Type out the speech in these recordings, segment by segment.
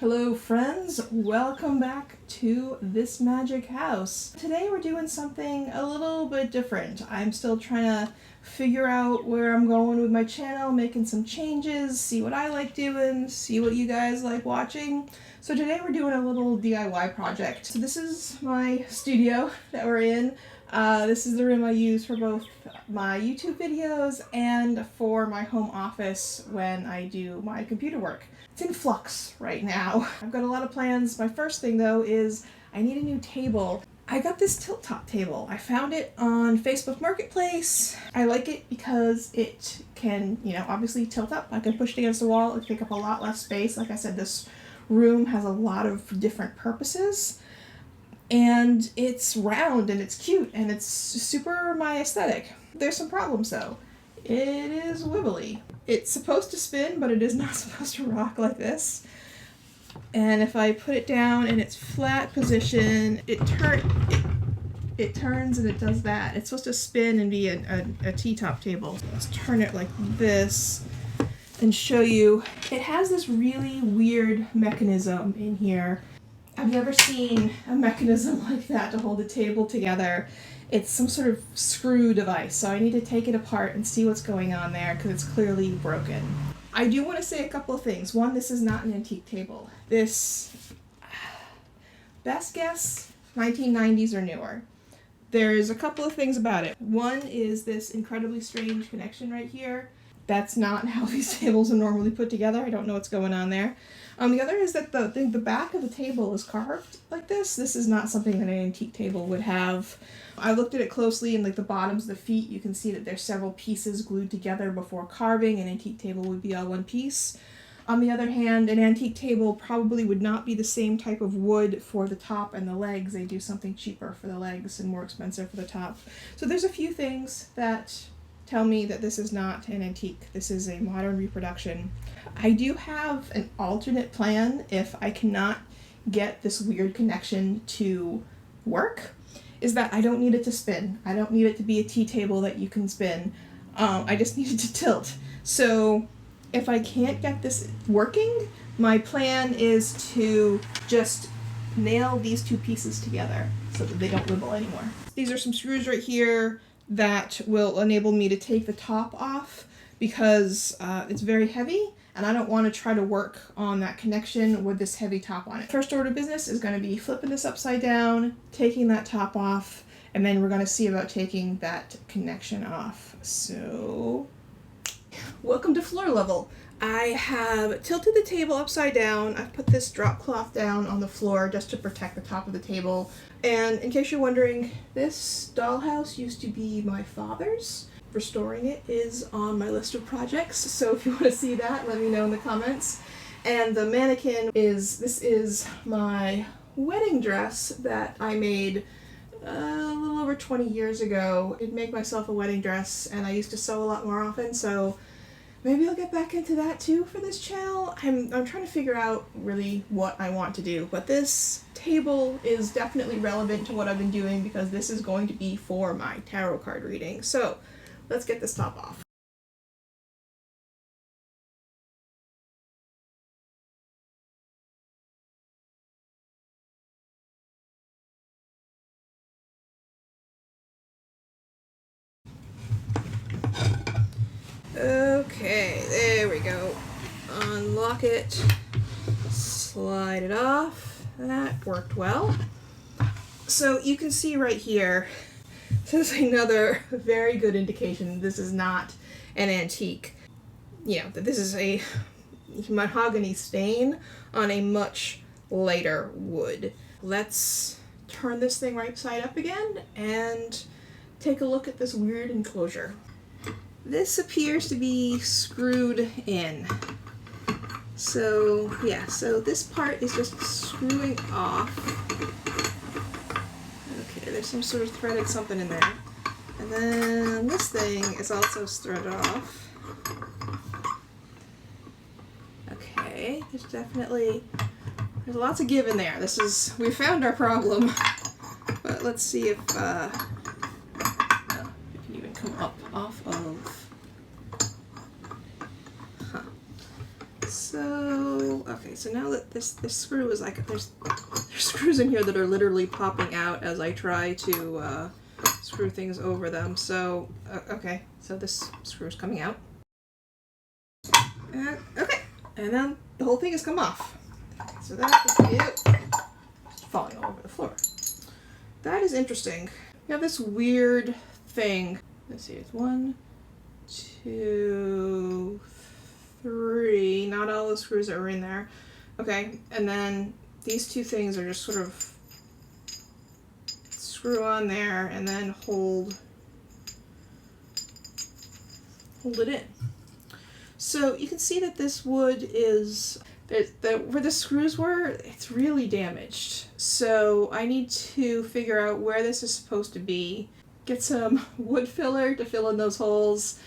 Hello friends, welcome back to this magic house. Today we're doing something a little bit different. I'm still trying to figure out where I'm going with my channel, making some changes, see what I like doing, see what you guys like watching. So today we're doing a little DIY project. So this is my studio that we're in. This is the room I use for both my YouTube videos and for my home office when I do my computer work. It's in flux right now. I've got a lot of plans. My first thing though is I need a new table. I got this tilt top table. I found it on Facebook Marketplace. I like it because it can, obviously tilt up. I can push it against the wall. It take up a lot less space. Like I said, this room has a lot of different purposes. And it's round and it's cute and it's super my aesthetic. There's some problems though. It is wibbly. It's supposed to spin, but it is not supposed to rock like this. And if I put it down in its flat position, it turns and it does that. It's supposed to spin and be a T-top table. Let's turn it like this and show you. It has this really weird mechanism in here. I've never seen a mechanism like that to hold a table together. It's some sort of screw device, so I need to take it apart and see what's going on there because it's clearly broken. I do want to say a couple of things. One, this is not an antique table. This, best guess, 1990s or newer. There's a couple of things about it. One is this incredibly strange connection right here. That's not how these tables are normally put together. I don't know what's going on there. The other is that the back of the table is carved like this. This is not something that an antique table would have. I looked at it closely and like the bottoms of the feet, you can see that there's several pieces glued together before carving. An antique table would be all one piece. On the other hand, an antique table probably would not be the same type of wood for the top and the legs. They do something cheaper for the legs and more expensive for the top. So there's a few things that tell me that this is not an antique. This is a modern reproduction. I do have an alternate plan if I cannot get this weird connection to work, is that I don't need it to spin. I don't need it to be a tea table that you can spin. I just need it to tilt. So if I can't get this working, my plan is to just nail these two pieces together so that they don't wibble anymore. These are some screws right here that will enable me to take the top off because it's very heavy and I don't want to try to work on that connection with this heavy top on it. First order of business is going to be flipping this upside down, taking that top off, and then we're going to see about taking that connection off. So, welcome to floor level. I have tilted the table upside down. I've put this drop cloth down on the floor just to protect the top of the table. And in case you're wondering, this dollhouse used to be my father's. Restoring it is on my list of projects, so if you want to see that, let me know in the comments. And the mannequin this is my wedding dress that I made a little over 20 years ago. I'd make myself a wedding dress, and I used to sew a lot more often, so maybe I'll get back into that too for this channel. I'm trying to figure out really what I want to do, but this table is definitely relevant to what I've been doing because this is going to be for my tarot card reading. So let's get this top off. Okay, there we go. Unlock it, slide it off. That worked well. So you can see right here, this is another very good indication this is not an antique. That this is a mahogany stain on a much lighter wood. Let's turn this thing right side up again and take a look at this weird enclosure. This appears to be screwed in. So yeah, so this part is just screwing off. Okay, there's some sort of threaded something in there. And then this thing is also threaded off. Okay, there's lots of give in there. We found our problem. But let's see if it can even come up off of. So, okay, Okay, so now that this screw is like, there's screws in here that are literally popping out as I try to screw things over them. So, okay, so this screw is coming out. Okay, and then the whole thing has come off. So that is it. Just falling all over the floor. That is interesting. You have this weird thing. Let's see, it's 1, 2, 3. Not all the screws that were in there. Okay, and then these two things are just sort of screw on there and then hold it in. So you can see that this wood is, where the screws were, it's really damaged. So I need to figure out where this is supposed to be, get some wood filler to fill in those holes,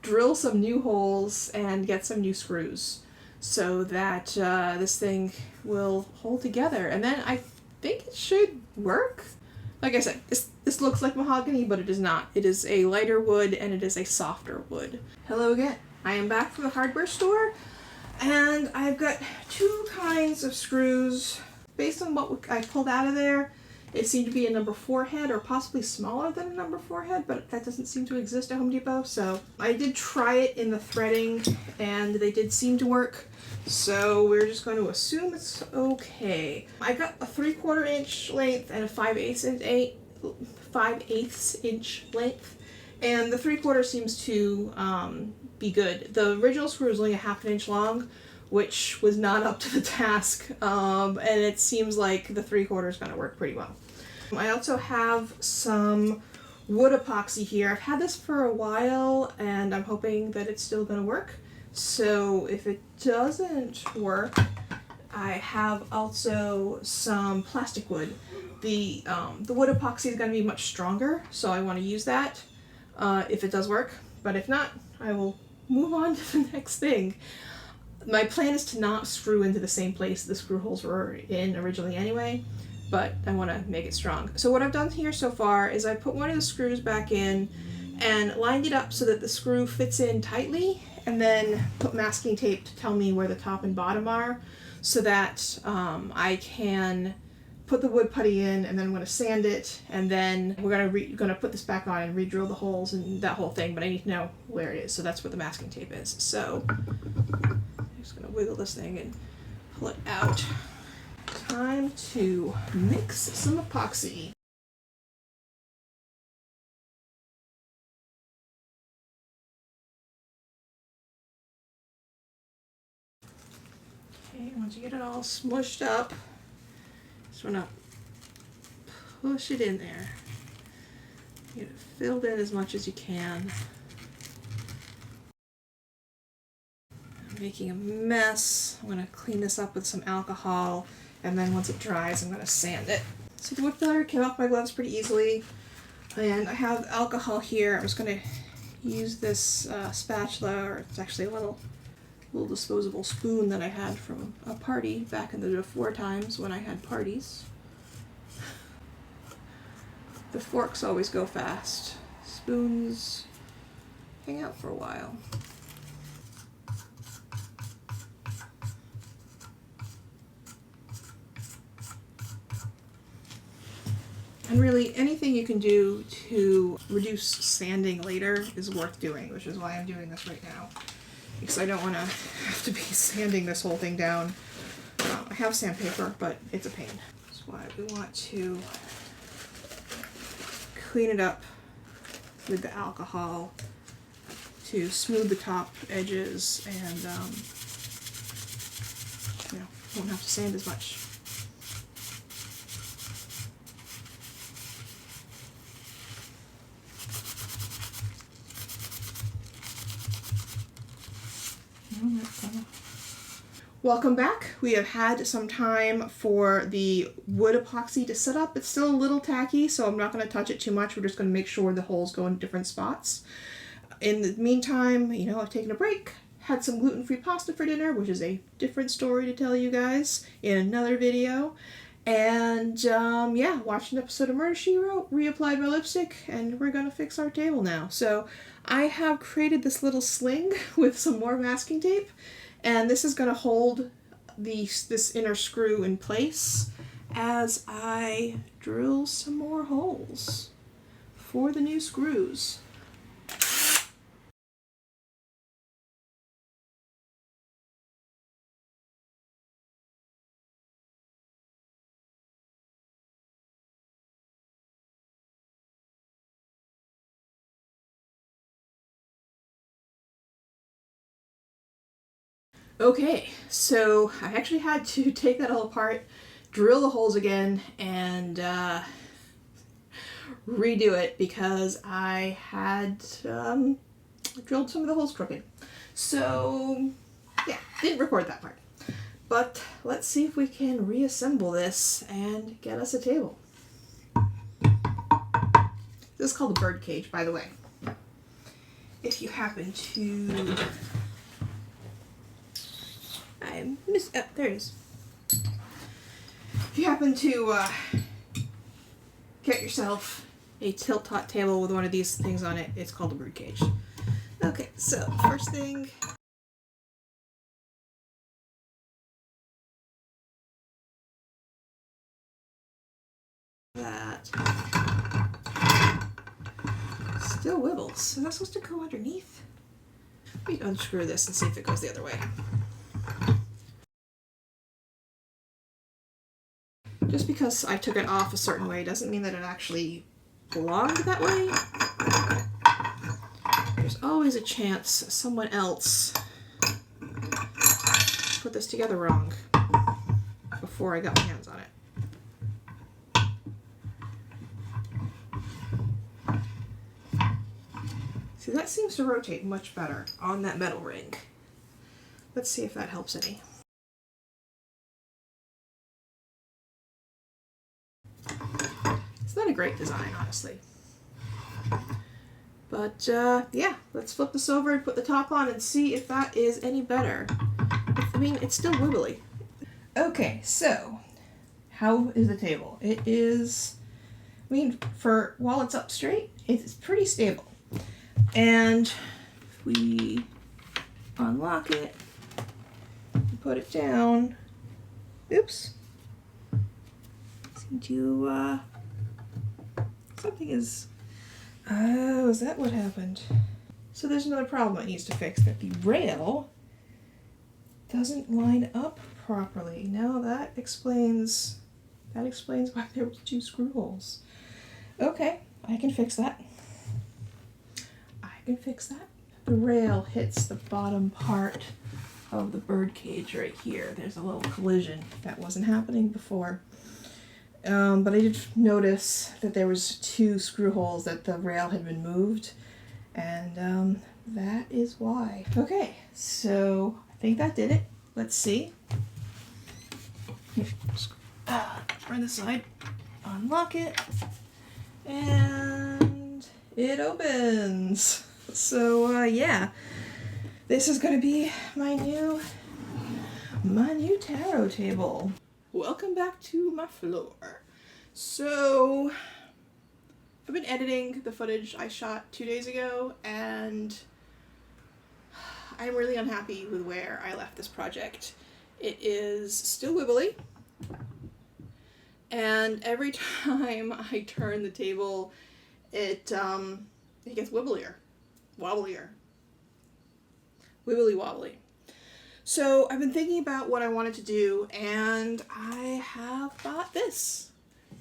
drill some new holes, and get some new screws so that this thing will hold together. And then I think it should work. Like I said, this looks like mahogany, but it is not. It is a lighter wood and it is a softer wood. Hello again. I am back from the hardware store, and I've got 2 kinds of screws. Based on what I pulled out of there, it seemed to be a number 4 head, or possibly smaller than a number 4 head, but that doesn't seem to exist at Home Depot. So I did try it in the threading, and they did seem to work. So we're just going to assume it's okay. I got a 3/4 inch length and a 5/8 inch length, and the 3/4 seems to be good. The original screw was only a 1/2 inch long, which was not up to the task, and it seems like the 3/4 is going to work pretty well. I also have some wood epoxy here. I've had this for a while, and I'm hoping that it's still going to work. So if it doesn't work, I have also some plastic wood. The wood epoxy is going to be much stronger, so I want to use that if it does work. But if not, I will move on to the next thing. My plan is to not screw into the same place the screw holes were in originally anyway, but I want to make it strong. So what I've done here so far is I put one of the screws back in and lined it up so that the screw fits in tightly, and then put masking tape to tell me where the top and bottom are, so that I can put the wood putty in, and then I'm going to sand it, and then we're going to put this back on and re-drill the holes and that whole thing, but I need to know where it is, so that's what the masking tape is. So I'm just going to wiggle this thing and pull it out. Time to mix some epoxy. Okay, once you get it all smushed up, just want to push it in there. Get it filled in as much as you can. I'm making a mess. I'm going to clean this up with some alcohol, and then once it dries, I'm going to sand it. So the wood filler came off my gloves pretty easily, and I have alcohol here. I'm just going to use this spatula, or it's actually a little disposable spoon that I had from a party back in the before times when I had parties. The forks always go fast. Spoons hang out for a while. And really, anything you can do to reduce sanding later is worth doing, which is why I'm doing this right now. Because I don't want to have to be sanding this whole thing down. I have sandpaper, but it's a pain. That's why we want to clean it up with the alcohol to smooth the top edges, and won't have to sand as much. Welcome back. We have had some time for the wood epoxy to set up. It's still a little tacky, so I'm not going to touch it too much. We're just going to make sure the holes go in different spots. In the meantime, I've taken a break, had some gluten-free pasta for dinner, which is a different story to tell you guys in another video. And watched an episode of Murder, She Wrote, reapplied my lipstick, and we're going to fix our table now. So I have created this little sling with some more masking tape. And this is going to hold this inner screw in place as I drill some more holes for the new screws. Okay, so I actually had to take that all apart, drill the holes again, and redo it because I had drilled some of the holes crooked. So yeah, didn't record that part. But let's see if we can reassemble this and get us a table. This is called a bird cage, by the way. If you happen to... there it is. If you happen to get yourself a tilt-top table with one of these things on it, it's called a bird cage. Okay, so first thing... that still wibbles. Is that supposed to go underneath? Let me unscrew this and see if it goes the other way. Just because I took it off a certain way doesn't mean that it actually belonged that way. There's always a chance someone else put this together wrong before I got my hands on it. See, that seems to rotate much better on that metal ring. Let's see if that helps any. It's not a great design, honestly. But yeah, let's flip this over and put the top on and see if that is any better. I mean, it's still wibbly. Okay, so how is the table? It is, I mean, while it's up straight, it's pretty stable. And if we unlock it and put it down, oops, seem to, something is, oh, is that what happened? So there's another problem that needs to fix, that the rail doesn't line up properly. Now that explains why there were two screw holes. Okay, I can fix that. The rail hits the bottom part of the bird cage right here. There's a little collision that wasn't happening before. But I did notice that there was two screw holes that the rail had been moved, and that is why. Okay, so I think that did it. Let's see. Turn this side, unlock it, and it opens. So yeah, this is gonna be my new tarot table. Welcome back to my floor. So I've been editing the footage I shot 2 days ago, and I'm really unhappy with where I left this project. It is still wibbly, and every time I turn the table, it gets wibblier, wobblier, wibbly wobbly. So I've been thinking about what I wanted to do, and I have bought this.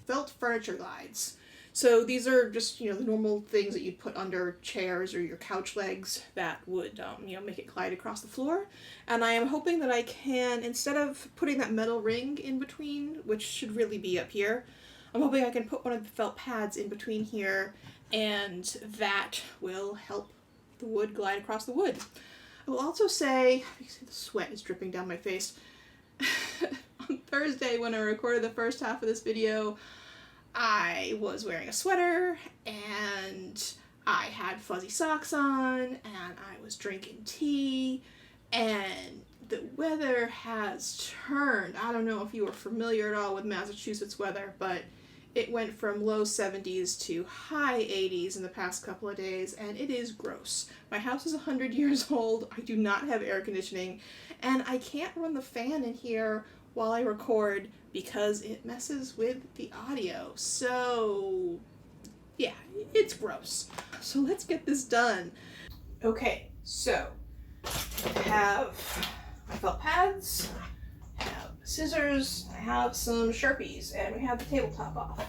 Felt furniture glides. So these are just, the normal things that you'd put under chairs or your couch legs that would, make it glide across the floor. And I am hoping that I can, instead of putting that metal ring in between, which should really be up here, I'm hoping I can put one of the felt pads in between here, and that will help the wood glide across the wood. I will also say, you can see the sweat is dripping down my face. On Thursday, when I recorded the first half of this video, I was wearing a sweater, and I had fuzzy socks on, and I was drinking tea, and the weather has turned. I don't know if you are familiar at all with Massachusetts weather, but it went from low 70s to high 80s in the past couple of days, and it is gross. My house is 100 years old. I do not have air conditioning, And I can't run the fan in here while I record because it messes with the audio. So yeah, it's gross. So let's get this done. Okay, so I have my felt pads, I have scissors, I have some Sharpies, and we have the tabletop off.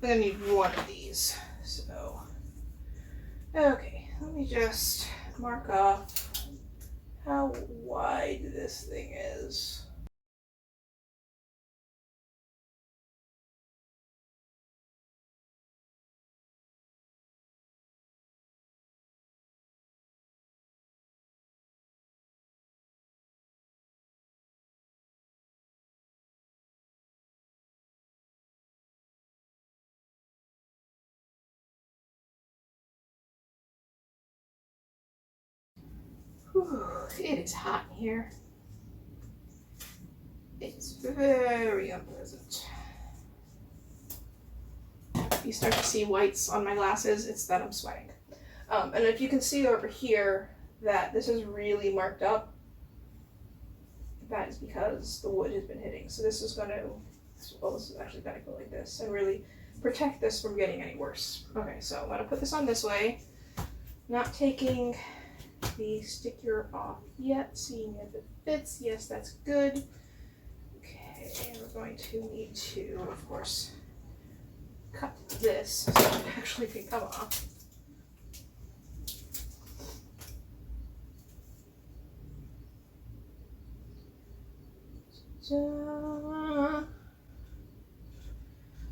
I'm gonna need one of these. So, okay, let me just mark off how wide this thing is. Whew, it is hot in here. It's very unpleasant. If you start to see whites on my glasses, it's that I'm sweating. And if you can see over here that this is really marked up, that is because the wood has been hitting. So this is gonna, well, this is actually gonna go like this and really protect this from getting any worse. Okay, so I'm gonna put this on this way, not taking the sticker off yet, seeing if it fits. Yes, that's good. Okay, we're going to need to, of course, cut this so it actually can come off.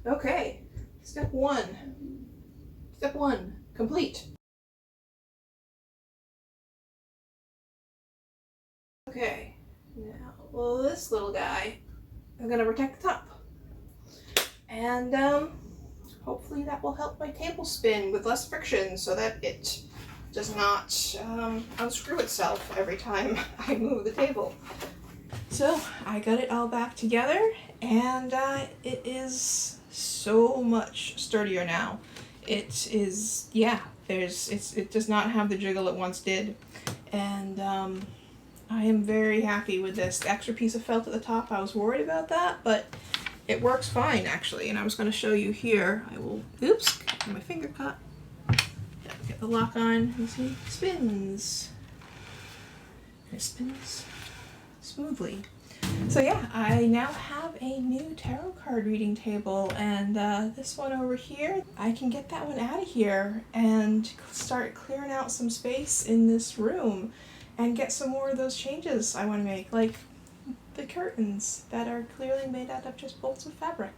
Okay, step one, complete. Okay, now this little guy, I'm gonna protect the top. And hopefully that will help my table spin with less friction so that it does not unscrew itself every time I move the table. So I got it all back together, and it is so much sturdier now. It is, yeah, it does not have the jiggle it once did. And I am very happy with this. The extra piece of felt at the top, I was worried about that, but it works fine actually. And I was going to show you here. I will, oops, got my finger cut. Get the lock on. You see, it spins. And it spins smoothly. So yeah, I now have a new tarot card reading table, and this one over here, I can get that one out of here and start clearing out some space in this room and get some more of those changes I want to make, like the curtains that are clearly made out of just bolts of fabric.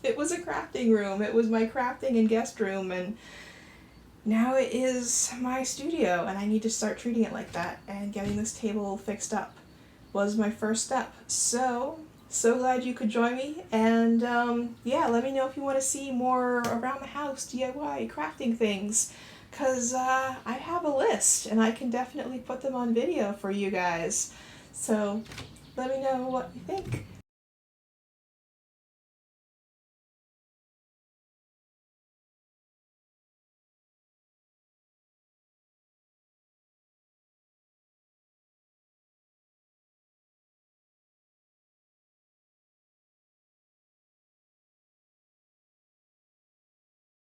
It was a crafting room. It was my crafting and guest room, and now it is my studio, and I need to start treating it like that, and getting this table fixed up was my first step. So glad you could join me, and yeah, let me know if you want to see more around the house DIY crafting things, because I have a list and I can definitely put them on video for you guys. So let me know what you think.